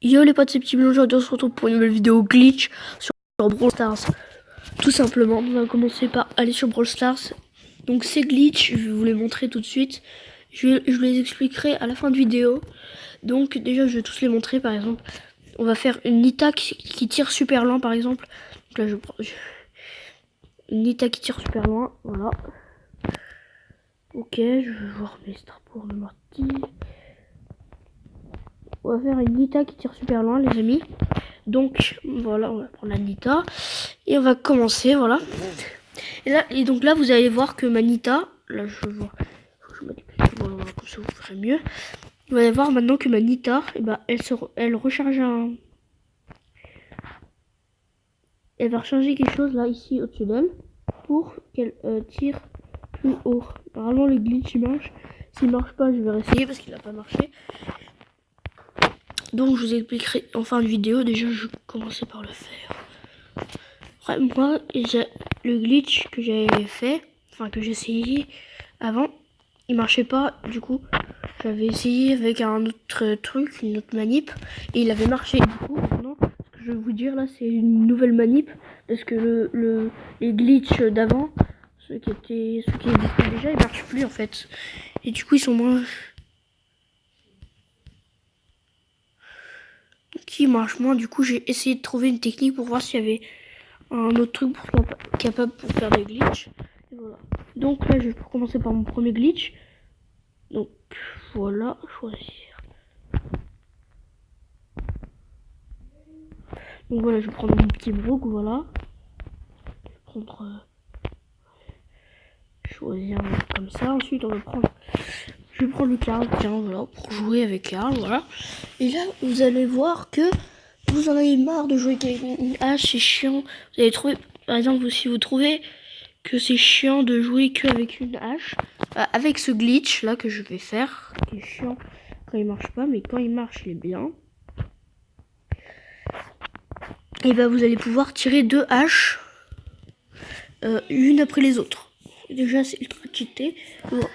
Yo les potes, c'est Petit Bleu, aujourd'hui on se retrouve pour une nouvelle vidéo glitch sur Brawl Stars. Tout simplement, on va commencer par aller sur Brawl Stars. Donc ces glitch, je vais vous les montrer tout de suite. Je vous les expliquerai à la fin de vidéo. Donc déjà je vais tous les montrer. Par exemple, on va faire une Nita qui tire super loin par exemple. Donc là je prends une Nita qui tire super loin, voilà. Ok, je vais voir mes stars pour le marty. On va faire une Nita qui tire super loin les amis. Donc voilà, on va prendre la Nita et on va commencer, voilà. Et donc là vous allez voir que ma Nita, là je vois, voilà, comme ça vous ferez mieux. Vous allez voir maintenant que ma Nita, elle recharge elle va recharger quelque chose là ici au-dessus d'elle pour qu'elle tire plus haut. Normalement le glitch il marche. S'il marche pas, je vais réessayer parce qu'il n'a pas marché. Donc je vous expliquerai en fin de vidéo. Déjà je vais commencer par le faire. Ouais, moi le glitch que j'avais fait, enfin que j'ai essayé avant, il marchait pas. Du coup j'avais essayé avec un autre truc, une autre manip, et il avait marché. Du coup maintenant ce que je vais vous dire là, c'est une nouvelle manip, parce que les glitches d'avant, ceux qui existaient déjà, ils marchent plus en fait. Et du coup ils sont moins, qui marchent moins. Du coup j'ai essayé de trouver une technique pour voir s'il y avait un autre truc capable pour faire des glitches. Et voilà. Donc là je vais commencer par mon premier glitch. Donc voilà, choisir. Donc voilà, je vais prendre mon petit brook, voilà. Je vais prendre choisir comme ça. Ensuite je vais prendre le Karl, tiens, voilà, pour jouer avec Karl, voilà. Et là vous allez voir que vous en avez marre de jouer avec une hache, c'est chiant. Vous allez trouver, par exemple, si vous trouvez que c'est chiant de jouer qu'avec une hache, avec ce glitch là que je vais faire, qui est chiant quand il marche pas, mais quand il marche il est bien. Et ben vous allez pouvoir tirer deux haches, une après les autres. Déjà c'est ultra cheaté,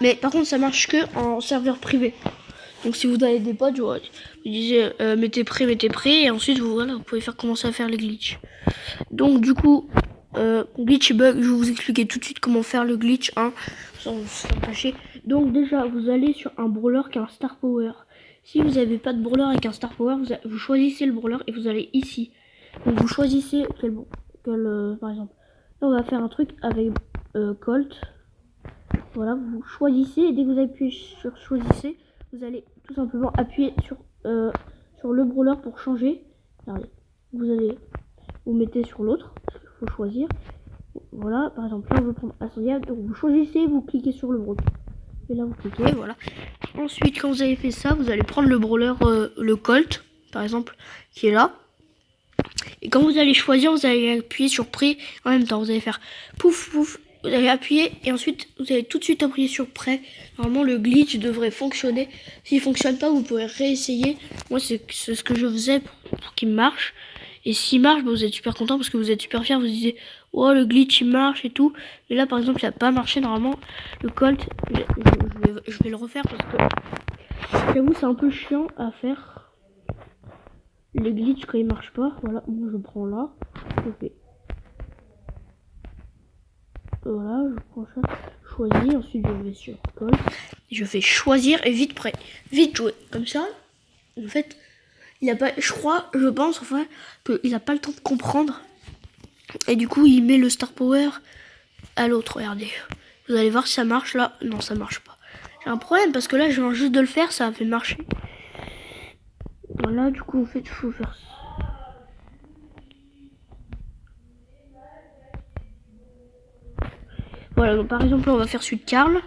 mais par contre ça marche que en serveur privé. Donc si vous avez des potes, vous disiez mettez prêt, et ensuite voilà, vous pouvez commencer à faire les glitches. Donc du coup, glitch et bug, je vais vous expliquer tout de suite comment faire le glitch, hein, sans cacher. Donc déjà, vous allez sur un brawler qui a un star power. Si vous n'avez pas de brawler avec un star power, vous choisissez le brawler et vous allez ici. Donc vous choisissez par exemple, là on va faire un truc avec Colt. Voilà, vous choisissez et dès que vous appuyez sur choisissez, vous allez tout simplement appuyer sur le brawler pour changer. Regardez, vous mettez sur l'autre, il faut choisir. Voilà, par exemple là on veut prendre Incendia, donc vous choisissez, vous cliquez sur le brawler. Et là vous cliquez, voilà. Ensuite quand vous avez fait ça, vous allez prendre le brawler, le Colt, par exemple, qui est là. Et quand vous allez choisir, vous allez appuyer sur prêt en même temps. Vous allez faire pouf pouf, vous allez appuyer et ensuite vous allez tout de suite appuyer sur prêt. Normalement le glitch devrait fonctionner. S'il fonctionne pas, vous pouvez réessayer. Moi c'est ce que je faisais pour qu'il marche. Et s'il marche, vous êtes super content parce que vous êtes super fier. Vous disiez oh le glitch il marche et tout. Mais là par exemple il a pas marché. Normalement le Colt, je vais le refaire parce que j'avoue c'est un peu chiant à faire. Les glitch quand ils marchent pas, voilà, moi je prends là, je fais voilà, je prends ça, choisir, ensuite je vais sur Colt, je fais choisir et vite prêt, vite jouer, comme ça, en fait, il a pas, je pense enfin, qu'il a pas le temps de comprendre, et du coup il met le star power à l'autre, regardez, vous allez voir si ça marche là, non ça marche pas, j'ai un problème parce que là je viens juste de le faire, ça a fait marcher, voilà, du coup en fait il faut faire ça. Voilà, donc par exemple là on va faire celui de Karl.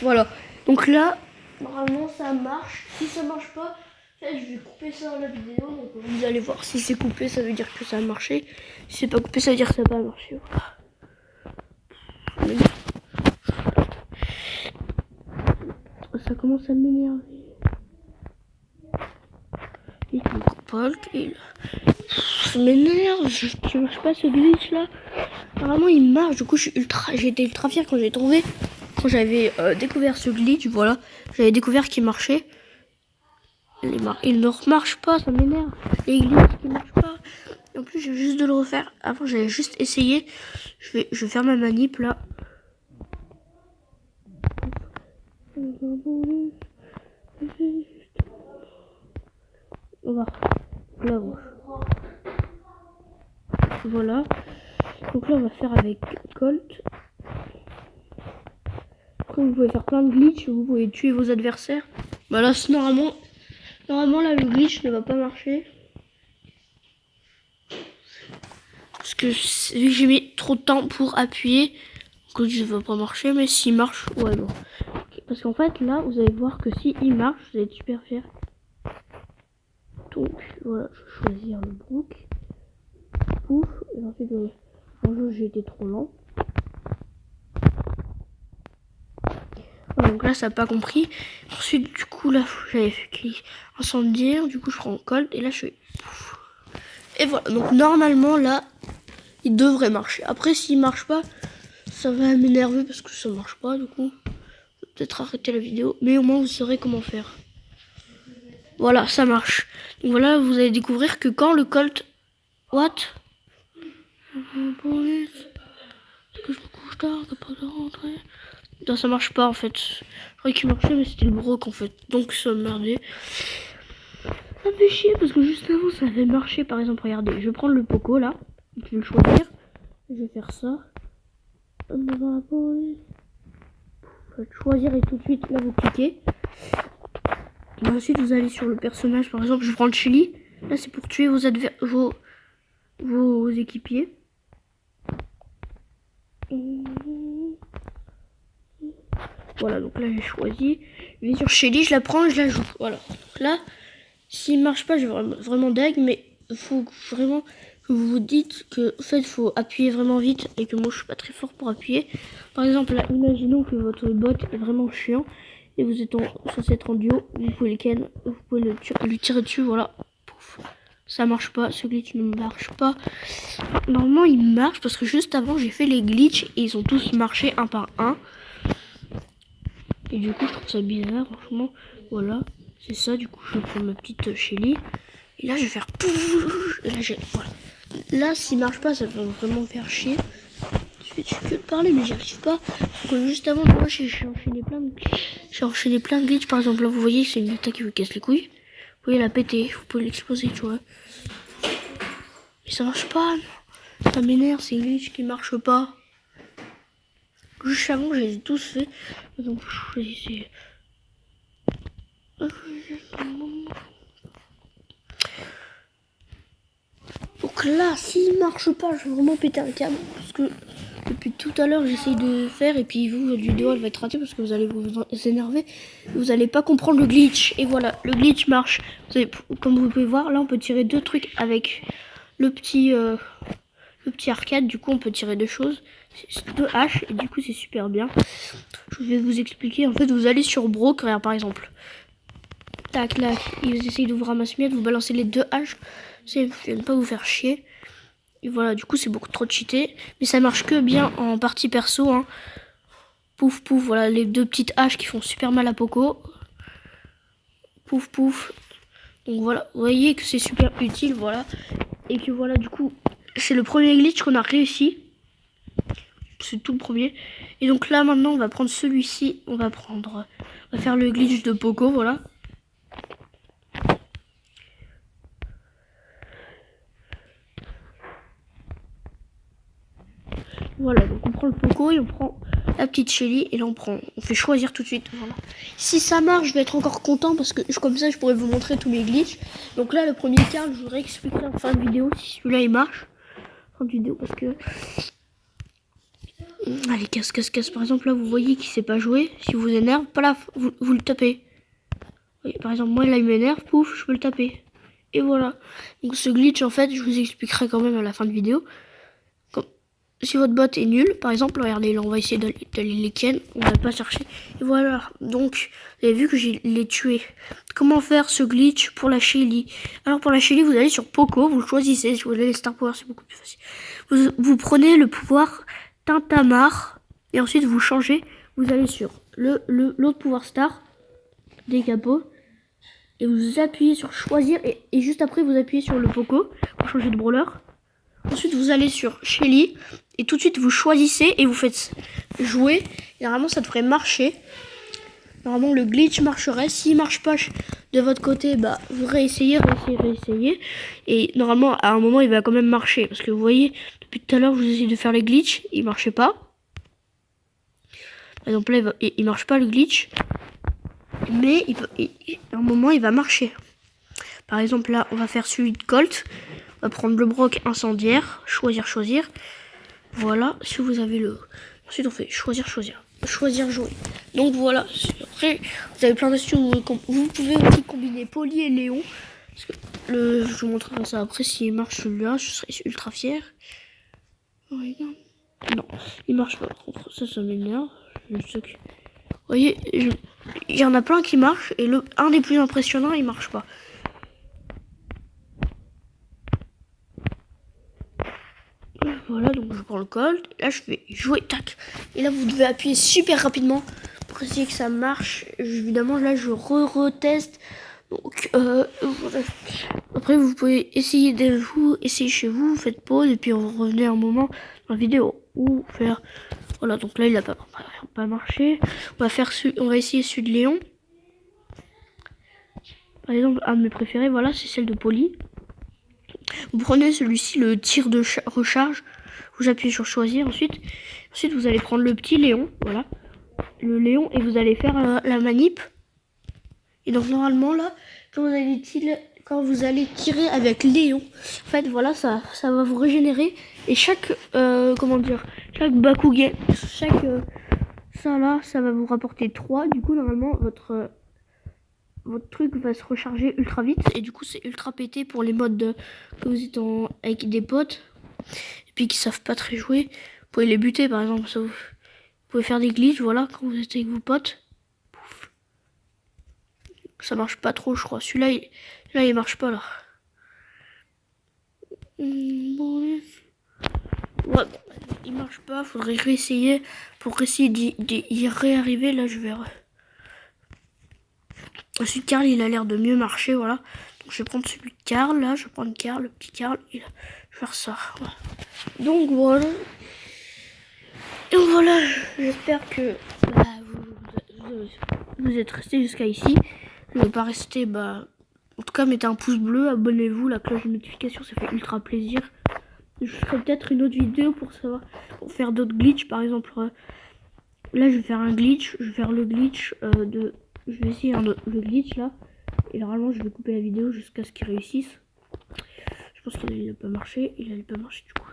Voilà, donc là normalement ça marche. Si ça marche pas, là, je vais couper ça dans la vidéo. Donc vous allez voir, si c'est coupé ça veut dire que ça a marché. Si c'est pas coupé ça veut dire que ça n'a pas marché. Voilà. Ça commence à m'énerver. Il me coupe et ça m'énerve, je marche pas ce glitch là. Normalement il marche, du coup j'étais ultra fier quand j'ai trouvé, quand j'avais découvert ce glitch, voilà, j'avais découvert qu'il marchait. Il ne remarche pas, ça m'énerve. Les glitches qui marchent pas. Et en plus, j'ai juste de le refaire. Avant, j'avais juste essayé. Je vais faire ma manip là. On va là gauche. Voilà. Donc là, on va faire avec Colt. Après, vous pouvez faire plein de glitch. Vous pouvez tuer vos adversaires. Bah là, normalement là, le glitch ne va pas marcher. Parce que vu que j'ai mis trop de temps pour appuyer, le glitch ne va pas marcher. Mais s'il marche, ouais, bon. Okay. Parce qu'en fait, là, vous allez voir que s'il marche, vous allez être super fiers. Donc, voilà, je vais choisir le Brook. Pouf. Et ensuite, bonjour, j'ai été trop lent. Voilà, donc là, ça n'a pas compris. Ensuite, du coup, là, j'avais fait clic incendiaire. Du coup, je prends Colt. Et là, je fais pouf. Et voilà. Donc, normalement, là, il devrait marcher. Après, s'il marche pas, ça va m'énerver parce que ça marche pas. Du coup, je vais peut-être arrêter la vidéo. Mais au moins, vous saurez comment faire. Voilà, ça marche. Donc voilà, vous allez découvrir que quand le Colt... What? Que je me couche tard, que pas de rentrer. Non, ça marche pas en fait. Je croyais qu'il marchait, mais c'était le Brock en fait. Donc ça merdait. Ça fait chier parce que juste avant ça avait marché. Par exemple, regardez, je vais prendre le Poco là. Je vais le choisir. Je vais faire ça. Vous faites choisir et tout de suite là vous cliquez. Et ensuite vous allez sur le personnage. Par exemple, je prends le Chili. Là c'est pour tuer vos équipiers. Voilà, donc là j'ai choisi. Je vais sur Shelly, je la prends et je la joue. Voilà. Là, s'il marche pas, je vais vraiment deg, mais il faut vraiment que vous vous dites que en fait, il faut appuyer vraiment vite et que moi je suis pas très fort pour appuyer. Par exemple, là, imaginons que votre bot est vraiment chiant et vous êtes censé être en duo, vous pouvez le ken, vous pouvez lui tirer dessus, voilà. Pouf. Ça marche pas, ce glitch ne marche pas. Normalement, il marche parce que juste avant, j'ai fait les glitches et ils ont tous marché un par un. Et du coup, je trouve ça bizarre, franchement. Voilà, c'est ça. Du coup, je vais prendre ma petite Shelly. Et là, je vais faire pouf. Et là, voilà. Là, s'il marche pas, ça va vraiment me faire chier. Je fais que de parler, mais j'y arrive pas. Donc, juste avant, moi, j'ai enchaîné plein de glitches. Par exemple, là, vous voyez, c'est une attaque qui vous casse les couilles. Vous pouvez la péter, vous pouvez l'exploser, tu vois. Mais ça marche pas, non. Ça m'énerve, c'est une glitch qui marche pas. Juste avant, je les ai tous fait. Donc, je choisissais. Donc là, s'il marche pas, je vais vraiment péter un câble. Parce que depuis tout à l'heure, j'essaye de faire. Et puis vous, votre vidéo, elle va être ratée parce que vous allez vous énerver. Vous n'allez pas comprendre le glitch. Et voilà, le glitch marche. Vous savez, comme vous pouvez voir, là, on peut tirer deux trucs avec le petit arcade. Du coup, on peut tirer deux choses. C'est deux haches. Et du coup, c'est super bien. Je vais vous expliquer. En fait, vous allez sur Brock, regarde, par exemple. Tac, là, ils essayent de vous ramasser miette, vous balancez les deux haches. Je vais ne pas vous faire chier. Et voilà, du coup, c'est beaucoup trop cheaté. Mais ça marche que bien en partie perso. Hein. Pouf, pouf, voilà, les deux petites haches qui font super mal à Poco. Pouf, pouf. Donc voilà, vous voyez que c'est super utile, voilà. Et que voilà, du coup, c'est le premier glitch qu'on a réussi. C'est tout le premier. Et donc là, maintenant, on va prendre celui-ci. On va faire le glitch de Poco, voilà. Voilà, donc on prend le Poco et on prend la petite Shelly et là on fait choisir tout de suite. Voilà. Si ça marche, je vais être encore content parce que comme ça je pourrais vous montrer tous mes glitches. Donc là le premier card, je voudrais expliquer en fin de vidéo si celui-là il marche. En fin de vidéo parce que... Allez, casse. Par exemple là vous voyez qu'il sait pas jouer. Si vous énerve, pas là, vous le tapez. Oui, par exemple moi là il m'énerve, pouf, je peux le taper. Et voilà. Donc ce glitch en fait, je vous expliquerai quand même à la fin de vidéo. Si votre bot est nul, par exemple, regardez, là on va essayer d'aller les ken, on va pas chercher. Et voilà, donc, vous avez vu que je l'ai tué. Comment faire ce glitch pour la Shelly? Alors pour la Shelly, vous allez sur Poco, vous le choisissez, si vous voulez les Star Power, c'est beaucoup plus facile. Vous prenez le pouvoir Tintamarre, et ensuite vous changez, vous allez sur l'autre pouvoir Star, des capots, et vous appuyez sur choisir et juste après vous appuyez sur le Poco pour changer de brawler. Ensuite vous allez sur Shelly et tout de suite vous choisissez et vous faites jouer. Et normalement ça devrait marcher. Normalement le glitch marcherait. S'il marche pas de votre côté, bah vous réessayez. Et normalement à un moment il va quand même marcher. Parce que vous voyez, depuis tout à l'heure je vous essayez de faire les glitches, il marchait pas. Par exemple là il marche pas le glitch. Mais à un moment il va marcher. Par exemple là on va faire celui de Colt. On va prendre le broc incendiaire, choisir. Voilà, si vous avez le... Ensuite on fait choisir, jouer. Donc voilà, après vous avez plein d'astuces. Vous pouvez aussi combiner Polly et Léon. Parce que je vous montrerai ça après. S'il marche celui-là, je serai ultra fier. Oh, regarde. Non, il marche pas. Ça m'énerve. Vous voyez, il y en a plein qui marchent. Et un des plus impressionnants, il marche pas. Voilà, donc je prends le Colt. Là, je vais jouer, tac. Et là, vous devez appuyer super rapidement pour essayer que ça marche. Évidemment, là, je reteste. Donc, voilà. Après, vous pouvez essayer chez vous, faites pause et puis on revenez un moment dans la vidéo ou faire. Voilà, donc là, il a pas marché. On va essayer celui de Léon. Par exemple, un de mes préférés, voilà, c'est celle de Polly. Vous prenez celui-ci, le tir de recharge. Vous appuyez sur choisir ensuite vous allez prendre le petit Léon, voilà, le Léon, et vous allez faire la manip. Et donc normalement là, quand vous allez tirer avec Léon, en fait voilà, ça va vous régénérer. Et chaque chaque Bakugan, ça va vous rapporter 3. Du coup normalement votre truc va se recharger ultra vite. Et du coup c'est ultra pété pour les modes que vous êtes avec des potes et puis qui savent pas très jouer. Vous pouvez les buter par exemple. Vous pouvez faire des glitches, voilà, quand vous êtes avec vos potes. Pouf. Ça marche pas trop, je crois. Celui-là, il marche pas là. Bon, ouais, il marche pas. Faudrait réessayer pour essayer d'y réarriver. Là, je vais. Ensuite, Carl, il a l'air de mieux marcher, voilà. Donc, je vais prendre celui de Carl, là. Je vais prendre Carl, le petit Carl. Et là, je vais faire ça. Voilà. Donc, voilà. Donc, voilà. J'espère que vous êtes restés jusqu'à ici. Ne pas rester, en tout cas, mettez un pouce bleu, abonnez-vous, la cloche de notification, ça fait ultra plaisir. Je ferai peut-être une autre vidéo pour faire d'autres glitches, par exemple. Là, je vais faire un glitch, je vais faire le glitch je vais essayer le glitch là. Et normalement, je vais couper la vidéo jusqu'à ce qu'il réussisse. Je pense qu'il n'a pas marché, il n'allait pas marcher du coup.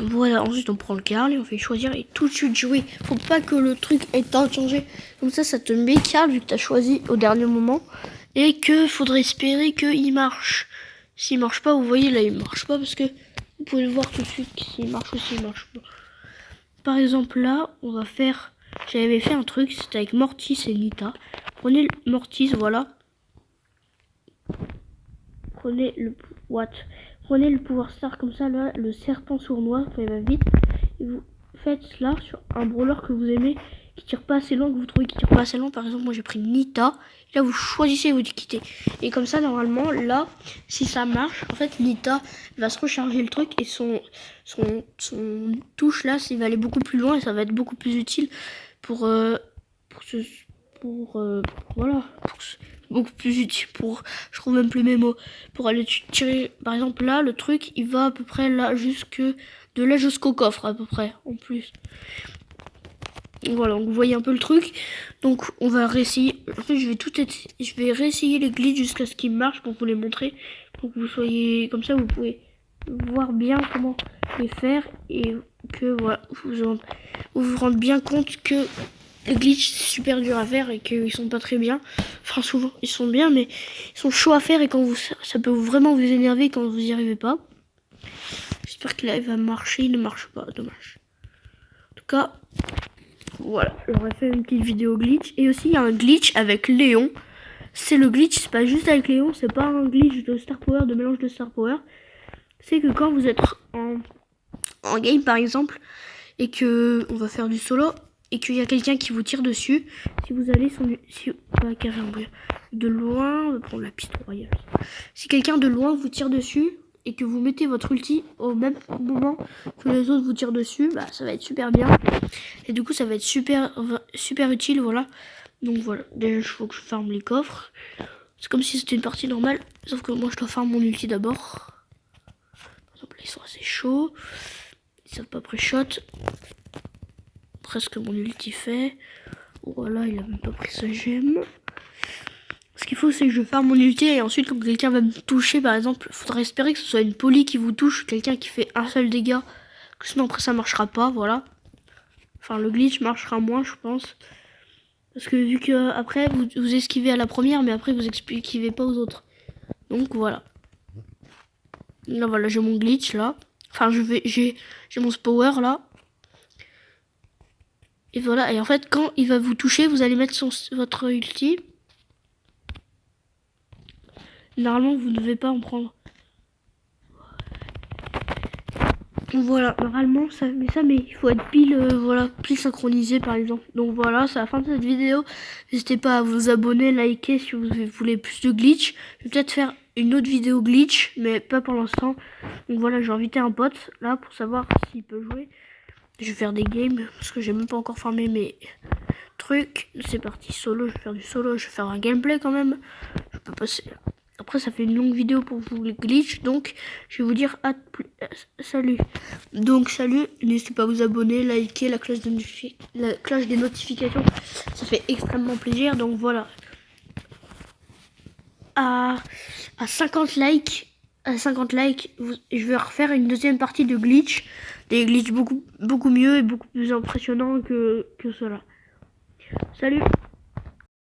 Voilà, ensuite on prend le Carl et on fait choisir et tout de suite jouer. Faut pas que le truc ait temps de changer. Comme ça te met Carl vu que tu as choisi au dernier moment. Et que faudrait espérer qu'il marche. S'il marche pas, vous voyez là il marche pas parce que vous pouvez le voir tout de suite s'il marche ou s'il marche pas. Par exemple là, on va faire... J'avais fait un truc, c'était avec Mortis et Nita. Prenez le Mortis, voilà. Prenez le pouvoir star comme ça, là, le serpent sournois, quand il va vite. Et vous faites là sur un brawler que vous aimez, qui tire pas assez loin, que vous trouvez qui tire pas assez loin. Par exemple, moi j'ai pris Nita. Et là, vous choisissez, vous quittez. Et comme ça, normalement, là, si ça marche, en fait, Nita va se recharger le truc et son touche là, il va aller beaucoup plus loin et ça va être beaucoup plus utile beaucoup plus utile je trouve même plus mes mots, pour aller tirer. Par exemple là le truc il va à peu près là de là jusqu'au coffre à peu près en plus. Voilà, donc vous voyez un peu le truc. Donc on va réessayer. En fait, je vais réessayer les glitches jusqu'à ce qu'ils marchent pour vous les montrer, pour que vous soyez comme ça, vous pouvez voir bien comment les faire et que voilà, vous vous rendez bien compte que les glitches c'est super dur à faire et qu'ils sont pas très bien. Enfin souvent ils sont bien mais ils sont chauds à faire et quand ça peut vraiment vous énerver quand vous y arrivez pas. J'espère que là il va marcher, il ne marche pas, dommage. En tout cas, voilà, j'aurais fait une petite vidéo glitch. Et aussi il y a un glitch avec Léon. C'est le glitch, c'est pas juste avec Léon, c'est pas un glitch de Star Power, de mélange de Star Power. C'est que quand vous êtes en game par exemple et que on va faire du solo et qu'il y a quelqu'un qui vous tire dessus, si vous allez de loin, on va prendre la piste royale. Si quelqu'un de loin vous tire dessus et que vous mettez votre ulti au même moment que les autres vous tirent dessus, bah ça va être super bien. Et du coup ça va être super utile, voilà. Donc voilà, déjà il faut que je farme les coffres. C'est comme si c'était une partie normale, sauf que moi je dois farm mon ulti d'abord. Par exemple là ils sont assez chauds, ils savent pas pré-shot. Presque mon ulti fait. Voilà, il a même pas pris sa gemme. Ce qu'il faut, c'est que je farme mon ulti et ensuite, quand quelqu'un va me toucher, par exemple, il faudra espérer que ce soit une poly qui vous touche, quelqu'un qui fait un seul dégât. Que sinon, après, ça marchera pas, voilà. Enfin, le glitch marchera moins, je pense. Parce que vu que après, vous esquivez à la première, mais après, vous esquivez pas aux autres. Donc, voilà. Là, voilà, j'ai mon glitch, là. Enfin, j'ai mon power, là. Et voilà, et en fait, quand il va vous toucher, vous allez mettre votre ulti. Normalement, vous ne devez pas en prendre. Voilà, normalement, mais il faut être pile, pile synchronisé, par exemple. Donc voilà, c'est la fin de cette vidéo. N'hésitez pas à vous abonner, liker si vous voulez plus de glitch. Je vais peut-être faire une autre vidéo glitch, mais pas pour l'instant. Donc voilà, j'ai invité un pote, là, pour savoir s'il peut jouer. Je vais faire des games, parce que j'ai même pas encore farmé mes trucs. C'est parti, solo, je vais faire du solo, je vais faire un gameplay quand même. Je peux passer. Après, ça fait une longue vidéo pour vous les glitch, donc je vais vous dire salut. Donc salut, n'hésitez pas à vous abonner, liker, la cloche des notifications, ça fait extrêmement plaisir. Donc voilà, à 50 likes, je vais refaire une deuxième partie de glitch, des glitch beaucoup mieux et beaucoup plus impressionnants que cela. Salut.